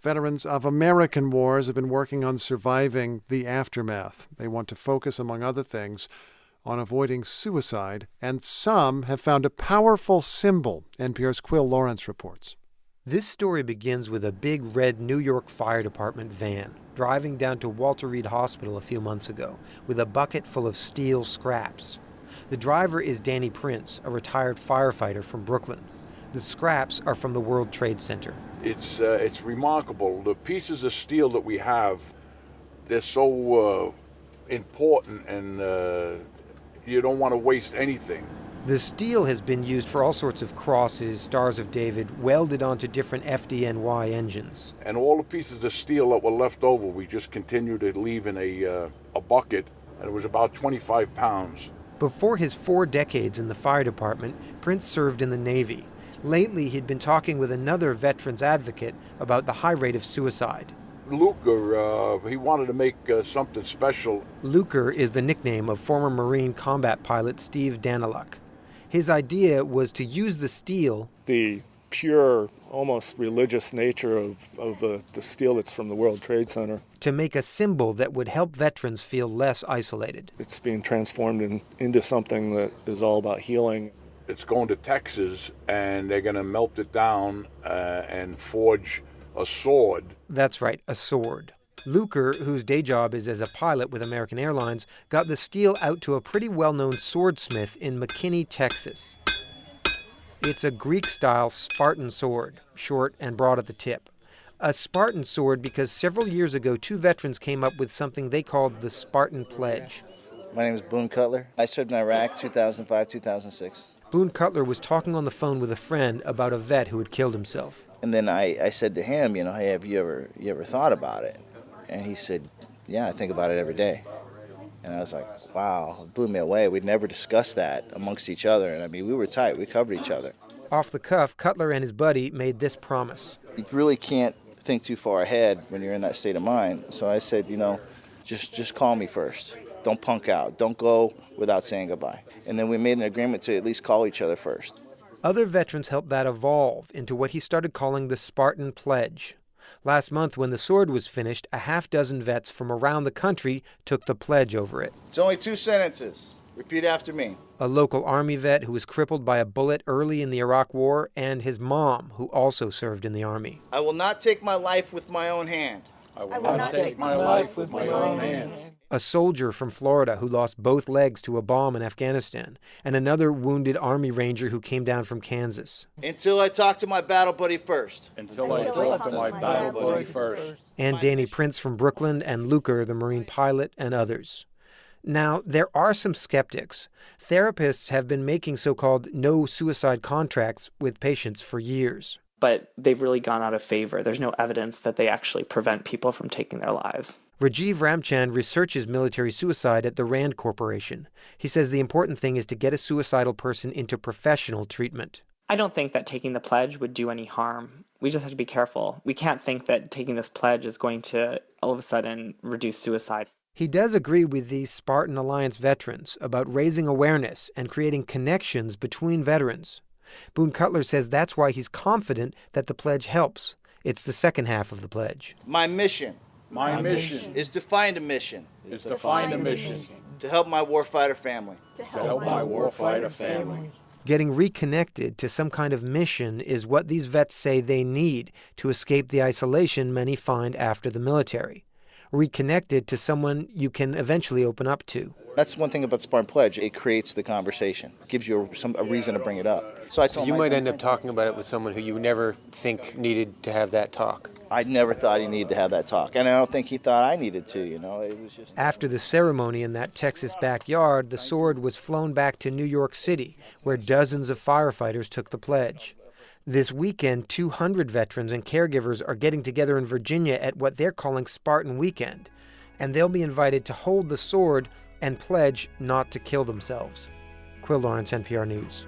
Veterans of American wars have been working on surviving the aftermath. They want to focus, among other things, on avoiding suicide, and some have found a powerful symbol, NPR's Quill Lawrence reports. This story begins with a big red New York Fire Department van driving down to Walter Reed Hospital a few months ago with a bucket full of steel scraps. The driver is Danny Prince, a retired firefighter from Brooklyn. The scraps are from the World Trade Center. It's remarkable. The pieces of steel that we have, they're so important, and you don't want to waste anything. The steel has been used for all sorts of crosses, Stars of David, welded onto different FDNY engines. And all the pieces of steel that were left over, we just continued to leave in a bucket, and it was about 25 pounds. Before his 4 decades in the fire department, Prince served in the Navy. Lately, he'd been talking with another veterans advocate about the high rate of suicide. Luker, he wanted to make something special. Luker is the nickname of former Marine combat pilot Steve Daniluk. His idea was to use the steel, the pure, almost religious nature of the steel that's from the World Trade Center, to make a symbol that would help veterans feel less isolated. It's being transformed into something that is all about healing. It's going to Texas, and they're going to melt it down and forge a sword. That's right, a sword. Luker, whose day job is as a pilot with American Airlines, got the steel out to a pretty well-known swordsmith in McKinney, Texas. It's a Greek-style Spartan sword, short and broad at the tip. A Spartan sword because several years ago, 2 veterans came up with something they called the Spartan Pledge. My name is Boone Cutler. I served in Iraq 2005-2006. Boone Cutler was talking on the phone with a friend about a vet who had killed himself. And then I said to him, hey, have you ever thought about it? And he said, yeah, I think about it every day. And I was like, wow, it blew me away. We'd never discussed that amongst each other. And I mean, we were tight. We covered each other. Off the cuff, Cutler and his buddy made this promise. You really can't think too far ahead when you're in that state of mind. So I said, just call me first. Don't punk out. Don't go without saying goodbye. And then we made an agreement to at least call each other first. Other veterans helped that evolve into what he started calling the Spartan Pledge. Last month, when the sword was finished, a half-dozen vets from around the country took the pledge over it. It's only 2 sentences. Repeat after me. A local Army vet who was crippled by a bullet early in the Iraq War, and his mom, who also served in the Army. I will not take my life with my own hand. I will not take my life with my own hand. A soldier from Florida who lost both legs to a bomb in Afghanistan, and another wounded Army Ranger who came down from Kansas. Until I talk to my battle buddy first. Until I talk to my battle buddy first. And Danny Prince from Brooklyn, and Luker, the Marine pilot, and others. Now, there are some skeptics. Therapists have been making so-called no-suicide contracts with patients for years. But they've really gone out of favor. There's no evidence that they actually prevent people from taking their lives. Rajiv Ramchand researches military suicide at the Rand Corporation. He says the important thing is to get a suicidal person into professional treatment. I don't think that taking the pledge would do any harm. We just have to be careful. We can't think that taking this pledge is going to all of a sudden reduce suicide. He does agree with these Spartan Alliance veterans about raising awareness and creating connections between veterans. Boone Cutler says that's why he's confident that the pledge helps. It's the second half of the pledge. My mission Is to find a mission. To help my warfighter family. Getting reconnected to some kind of mission is what these vets say they need to escape the isolation many find after the military. Reconnected to someone you can eventually open up to. That's one thing about Spartan Pledge. It creates the conversation. It gives you a reason to bring it up. So you might end up talking about it with someone who you never think needed to have that talk. I never thought he needed to have that talk. And I don't think he thought I needed to, It was just... After the ceremony in that Texas backyard, the sword was flown back to New York City, where dozens of firefighters took the pledge. This weekend, 200 veterans and caregivers are getting together in Virginia at what they're calling Spartan Weekend, and they'll be invited to hold the sword and pledge not to kill themselves. Quill Lawrence, NPR News.